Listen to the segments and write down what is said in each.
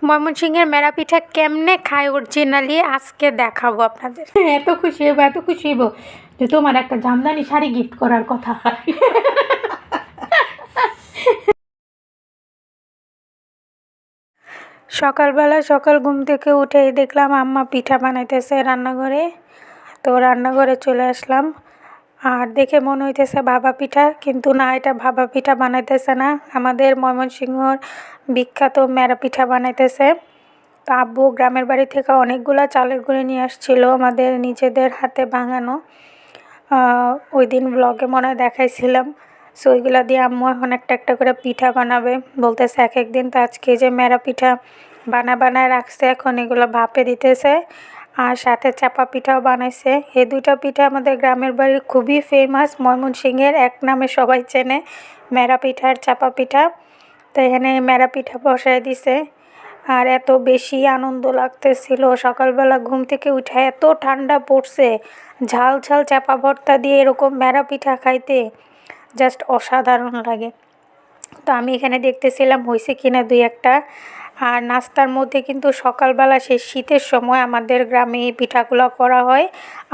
ময়মনসিংহের মেরা পিঠা কেমনে খায় অরিজিনালি আজকে দেখাবো আপনাদের। এত খুশি হইব যে তোমার একটা জামদানি শাড়ি গিফট করার কথা। সকালবেলা ঘুম থেকে উঠেই দেখলাম আম্মা পিঠা বানাইতেছে রান্নাঘরে। তো রান্নাঘরে চলে আসলাম, আর দেখে মনে হইতেছে ভাপা পিঠা, কিন্তু না, এটা ভাপা পিঠা বানাইতেছে না, আমাদের ময়মনসিংহর বিখ্যাত মেরা পিঠা বানাইতেছে। তো আব্বু গ্রামের বাড়ি থেকে অনেকগুলা চালের গুঁড়ি নিয়ে আসছিল, আমাদের নিজেদের হাতে ভাঙানো। ওই দিন ব্লগে মনে হয় দেখাইছিলাম। সো ওইগুলো দিয়ে আম্মু এখন একটা একটা করে পিঠা বানাবে বলতেছে এক এক দিন। তো আজকে যে মেরা পিঠা বানায় রাখছে, এখন এগুলো ভাপে দিতেছে, আর সাথে চাপা পিঠাও বানাইছে। এই দুইটা পিঠা আমাদের গ্রামের বাড়ির খুবই ফেমাস, ময়মনসিংহের এক নামে সবাই চেনে, মেরা পিঠা আর চাপা পিঠা। তো এখানে মেরা পিঠা বসায় দিছে, আর এত বেশি আনন্দ লাগতেছিল। সকালবেলা ঘুম থেকে উঠে এত ঠান্ডা পড়ছে, ঝাল ঝাল চাপা ভর্তা দিয়ে এরকম মেরা পিঠা খাইতে জাস্ট অসাধারণ লাগে। তো আমি এখানে দেখতেছিলাম হয়েছে কিনা দুই একটা। আর নাস্তার মধ্যে কিন্তু সকালবেলা সেই শীতের সময় আমাদের গ্রামে এই পিঠাগুলো করা হয়,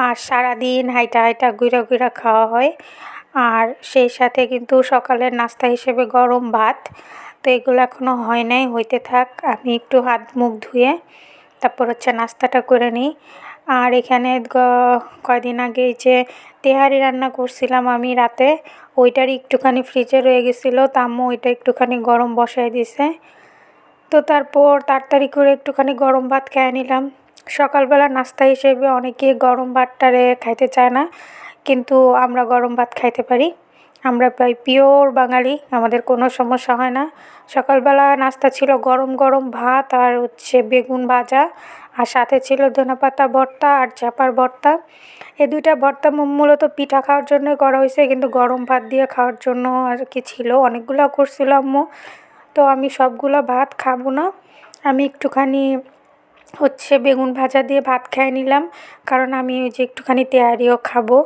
আর সারাদিন হাইটা ঘুরা খাওয়া হয়। আর সেই সাথে কিন্তু সকালের নাস্তা হিসেবে গরম ভাত। তো এগুলো এখনও হয় নাই, হইতে থাক, আমি একটু হাত মুখ ধুয়ে তারপর নাস্তাটা করে নিই। আর এখানে কয়দিন আগে যে তেহারি রান্না করছিলাম আমি রাতে, ওইটারই একটুখানি ফ্রিজে রয়ে গেছিলো, তো আম্মু ওইটা একটুখানি গরম বসায় দিছে। তো তারপর তাড়াতাড়ি করে একটুখানি গরম ভাত খেয়ে নিলাম। সকালবেলা নাস্তা হিসেবে অনেকে গরম ভাতটারে খাইতে চায় না, কিন্তু আমরা গরম ভাত খাইতে পারি। আমরা প্রায় পিওর বাঙালি, আমাদের কোনো সমস্যা হয় না। সকালবেলা নাস্তা ছিল গরম গরম ভাত আর বেগুন ভাজা, আর সাথে ছিল ধনেপাতা ভর্তা আর চাপার ভর্তা। এই দুইটা ভর্তা মূলত পিঠা খাওয়ার জন্য করা হয়েছে, কিন্তু গরম ভাত দিয়ে খাওয়ার জন্য আর কি ছিল, অনেকগুলো করছিল আম্মু। তো আমি সবগুলো ভাত খাবো না, আমি একটুখানি বেগুন ভাজা দিয়ে ভাত খেয়ে নিলাম, কারণ আমি ওই যে একটুখানি তেহারিও খাবো।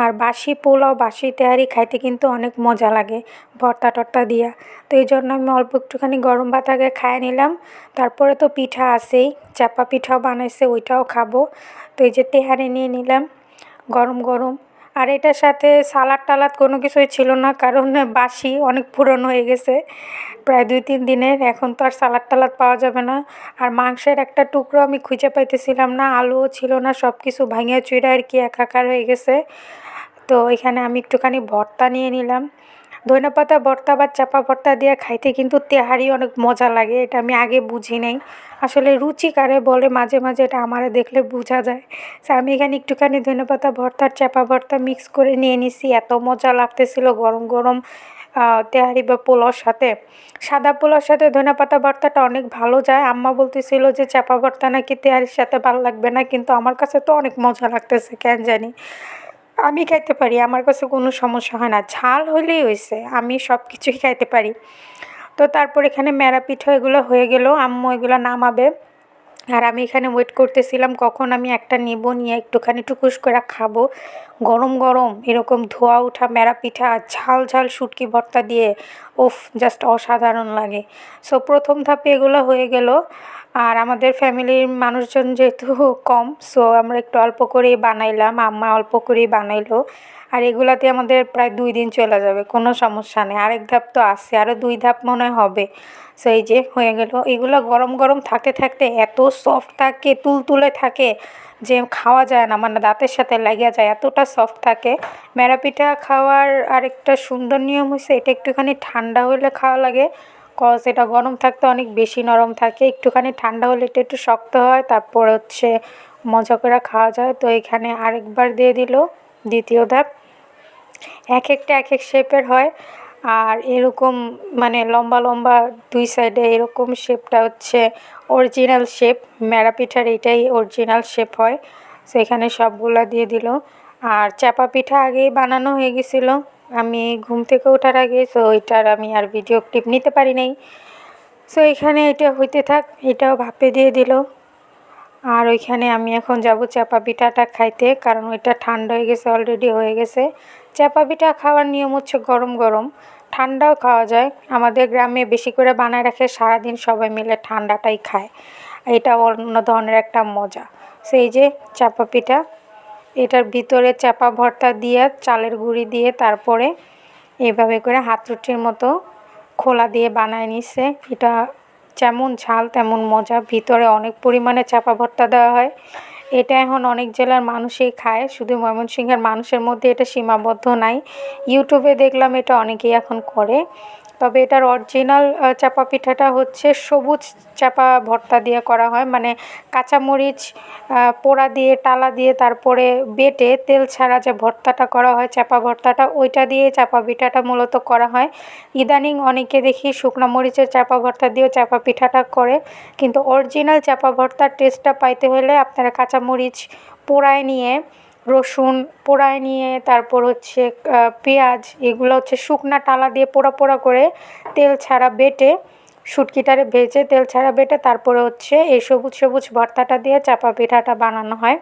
আর বাসি পোলাও বাসি তেহারি খাইতে কিন্তু অনেক মজা লাগে ভর্তা টর্তা দিয়া। তো এই জন্য আমি অল্প একটুখানি গরম ভাত আগে খায় নিলাম। তারপরে তো পিঠা আছেই, চাপা পিঠাও বানাইছে, ওইটাও খাবো। তো এই যে তেহারি নিয়ে নিলাম গরম গরম। আর এটার সাথে সালাদ টালাদ কোনো কিছুই ছিল না, কারণ বাসি অনেক পুরনো হয়ে গেছে, প্রায় 2-3 দিনের, এখন তো আর সালাদ টালাদ পাওয়া যাবে না। আর মাংসের একটা টুকরো আমি খুঁজে পাইতেছিলাম না, আলুও ছিল না, সব কিছু ভাঙিয়া চুইরা আর কি একাকার হয়ে গেছে। তো এখানে আমি একটুখানি ভর্তা নিয়ে নিলাম। ধনেপাতা ভর্তা বা চাপা ভর্তা দিয়ে খাইতে কিন্তু তেহারি অনেক মজা লাগে, এটা আমি আগে বুঝি নাই। আসলে রুচি কারে বলে মাঝে মাঝে এটা আমারে দেখলে বোঝা যায়। আমি এখানে একটুখানি ধনেপাতা ভর্তার চাপা ভর্তা মিক্স করে নিয়ে নিছি, এত মজা লাগতেছিল গরম গরম তেহারি বা পোলাওর সাথে। সাদা পোলাওর সাথে ধনেপাতা ভর্তাটা অনেক ভালো যায়। আম্মা বলতেছিল যে চাপা ভর্তা নাকি তেহারির সাথে ভালো লাগবে না, কিন্তু আমার কাছে তো অনেক মজা লাগতেছে, কেন জানি। আমি খাইতে পারি, আমার কাছে কোনো সমস্যা হয় না, ঝাল হইলেই হয়েছে, আমি সব কিছুই খাইতে পারি। তো তারপর এখানে মেরা পিঠা এগুলো হয়ে গেল, আম্মু এগুলো নামাবে, আর আমি এখানে ওয়েট করতেছিলাম কখন আমি একটা নিব, নিয়ে একটুখানি টুকুস করে খাবো। গরম গরম এরকম ধোয়া ওঠা মেরা পিঠা ঝাল ঝাল শুটকি ভর্তা দিয়ে, ওফ, জাস্ট অসাধারণ লাগে। সো প্রথম ধাপে এগুলো হয়ে গেল। আর আমাদের ফ্যামিলির মানুষজন যেহেতু কম, সো আমরা একটু অল্প করেই বানাইলাম, আম্মা অল্প করেই বানাইলো। আর এগুলাতে আমাদের প্রায় 2 দিন চলে যাবে, কোনো সমস্যা নেই। আরেক ধাপ তো আছে, আরও 2 ধাপ মনে হয় হবে। সো এই যে হয়ে গেল, এগুলো গরম গরম থাকতে থাকতে এত সফট থাকে, তুলতুলে থাকে যে খাওয়া যায় না, মানে দাঁতের সাথে লেগে যায়, এতটা সফট থাকে। মেরা পিঠা খাওয়ার আরেকটা সুন্দর নিয়ম হয়েছে, এটা একটুখানি ঠান্ডা হলে খাওয়া লাগে, কজ এটা গরম থাকতে অনেক বেশি নরম থাকে, একটুখানি ঠান্ডা হলে এটা একটু শক্ত হয়, তারপর মজা করে খাওয়া যায়। তো এখানে আরেকবার দিয়ে দিল দ্বিতীয় ধাপ। এক একটা এক এক শেপের হয়, আর এরকম মানে লম্বা লম্বা 2 সাইডে এরকম শেপটা অরিজিনাল শেপ, মেরা পিঠার এটাই অরিজিনাল শেপ হয়। সো এখানে সবগুলা দিয়ে দিল। আর চাপা পিঠা আগেই বানানো হয়ে গেছিলো, আমি ঘুম থেকে ওঠার আগে, সো ওইটার আমি আর ভিডিও ক্লিপ নিতে পারি নাই। সো এখানে এটা হইতে থাক, এটাও ভাপে দিয়ে দিল। আর ওইখানে আমি এখন যাব চাপা পিঠাটা খাইতে, কারণ ওইটা ঠান্ডা হয়ে গেছে, অলরেডি হয়ে গেছে। চাপা পিঠা খাওয়ার নিয়ম গরম গরম, ঠান্ডাও খাওয়া যায়। আমাদের গ্রামে বেশি করে বানায় রাখে, সারাদিন সবাই মিলে ঠান্ডাটাই খায়। এটা অন্য ধরনের একটা মজা। সেই যে চাপা পিঠা, এটার ভিতরে চাপা ভর্তা দিয়ে চালের গুঁড়ি দিয়ে তারপরে এভাবে করে হাত রুটির মতো খোলা দিয়ে বানায় নিছে। এটা যেমন ঝাল তেমন মজা, ভিতরে অনেক পরিমাণে চাপা ভর্তা দেওয়া হয়। এটা এখন অনেক জেলার মানুষই খায়, শুধু ময়মনসিংহের মানুষের মধ্যে এটা সীমাবদ্ধ নাই। ইউটিউবে দেখলাম এটা অনেকেই এখন করে। তবে এটার অরিজিনাল চাপা পিঠাটা হচ্ছে সবুজ চাপা ভর্তা দিয়ে করা হয়, মানে কাঁচামরিচ পোড়া দিয়ে টালা দিয়ে তারপরে বেটে তেল ছাড়া যে ভর্তাটা করা হয় চাপা ভর্তাটা, ওইটা দিয়ে চাপা পিঠাটা মূলত করা হয়। ইদানিং অনেকে দেখি শুকনো মরিচের চাপা ভর্তা দিয়েও চাপা পিঠাটা করে, কিন্তু অরিজিনাল চাপা ভর্তার টেস্টটা পাইতে হলে আপনারা কাঁচামরিচ পোড়ায় নিয়ে, রসুন পোড়ায় নিয়ে, তারপর হচ্ছে পেঁয়াজ, এগুলো হচ্ছে শুকনা টালা দিয়ে পোড়া পোড়া করে তেল ছাড়া বেটে, শুটকিটারে ভেজে তেল ছাড়া বেটে তারপরে হচ্ছে এই সবুজ সবুজ ভর্তাটা দিয়ে চাপা পিঠাটা বানানো হয়।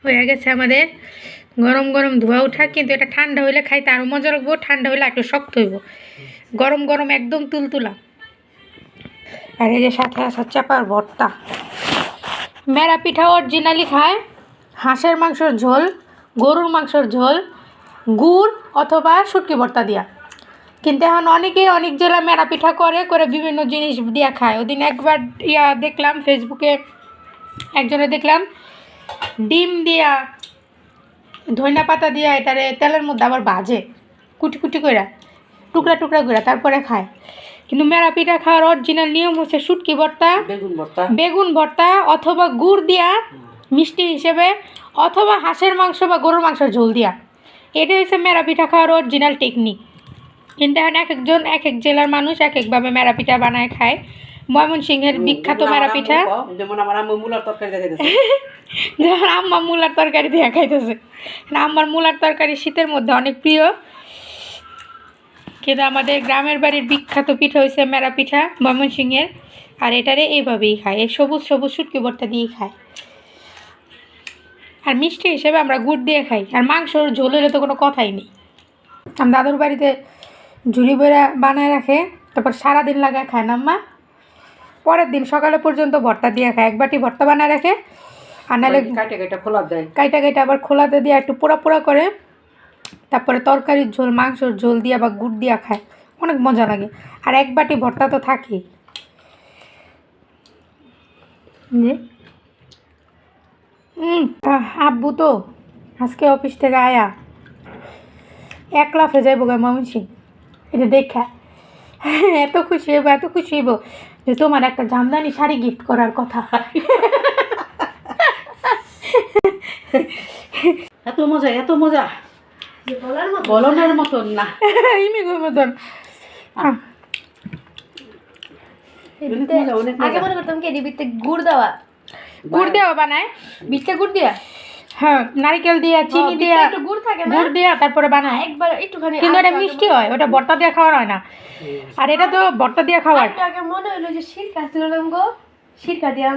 হয়ে গেছে আমাদের গরম গরম ধোয়া ওঠা, কিন্তু এটা ঠান্ডা হইলে খাইতে আরও মজা লাগবো, ঠান্ডা হইলে একটু শক্ত হইব। গরম গরম একদম তুলতুলা। আর এই যে সাথে আসা চাপার ভর্তা। মেরা পিঠা অরিজিনালি খায় হাঁসের মাংসর ঝোল, গরুর মাংসর ঝোল, গুড় অথবা শুটকি ভর্তা দিয়া। কিন্তু এখন অনেকেই অনেক জেলা মেরা পিঠা করে করে বিভিন্ন জিনিস দিয়া খায়। ওদিন একবার দেখলাম ফেসবুকে, একজনে দেখলাম ডিম দিয়া, ধনিয়া পাতা দিয়া এটারে তেলের মধ্যে আবার ভাজে কুটি কুটি করে, টুকরা টুকরা করে তারপরে খায়। কিন্তু মেরা পিঠা খাওয়ার অরিজিনাল নিয়ম হচ্ছে শুটকি ভর্তা, বেগুন ভর্তা অথবা গুড় দিয়া মিষ্টি হিসেবে, অথবা হাঁসের মাংস বা গরুর মাংসের ঝোল দিয়া। এটা হচ্ছে মেরা পিঠা খাওয়ার অরিজিনাল টেকনিক। কিন্তু এখন এক একজন এক এক জেলার মানুষ এক একভাবে মেরা পিঠা বানায় খায়। ময়মনসিংহের বিখ্যাত মেরা পিঠা, যেমন আমার আম্মু মূলার তরকারি দেখাইতেছে, যেমন আম্মা মূলার তরকারি দিয়ে খাইতেছে। আম্মার মূলার তরকারি শীতের মধ্যে অনেক প্রিয়। কিন্তু আমাদের গ্রামের বাড়ির বিখ্যাত পিঠা হয়েছে মেরা পিঠা ময়মনসিংহের। আর এটারে এইভাবেই খায়, এই সবুজ সবুজ শুটকি ভর্তা দিয়েই খায়। আর মিষ্টি হিসেবে আমরা গুড় দিয়ে খাই। আর মাংসর ঝোল হলে তো কোনো কথাই নেই। আমার দাদুর বাড়িতে ঝুড়ি বইরা বানায় রাখে, তারপর সারাদিন লাগায় খায় না আম্মা। পরের দিন সকালে পর্যন্ত ভর্তা দিয়ে খায়, এক বাটি ভর্তা বানায় রাখে। আর নাহলে কাইটা কাইটা খোলা দেয়, কাইটা কাইটা আবার খোলাতে দিয়ে একটু পোড়া পোড়া করে, তারপরে তরকারির ঝোল মাংসর ঝোল দিয়ে বা গুড় দিয়া খায়, অনেক মজা লাগে। আর এক বাটি ভর্তা তো থাকেই। আব্বু তো আজকে অফিস থেকে আয়া এক লাফে যাইব গা ময়মনসিংহ, এটা দেখা এত খুশি হইব, এত খুশি হইব যে তোমার একটা জামদানি শাড়ি গিফট করার কথা। এত মজা এত মজা বলনের মতন না, ইমিগোর মতন। আগে মনে করতাম কি এদিকে গুড় দেওয়া, গুড় দেওয়া বানায়, বিটটা গুড় দিয়া, হ্যাঁ নারিকেল দিয়া চিনি দিয়া একটু গুড় থাকে না, গুড় দিয়া তারপরে বানায় একবার একটুখানি। কিন্তু এটা মিষ্টি হয়, ওটা ভর্তা দিয়ে খাওয়ার হয় না। আর এটা তো ভর্তা দিয়ে খাওয়ার। আগে মনে হলো যে সিরকা ছিল গো, সিরকা দিয়ে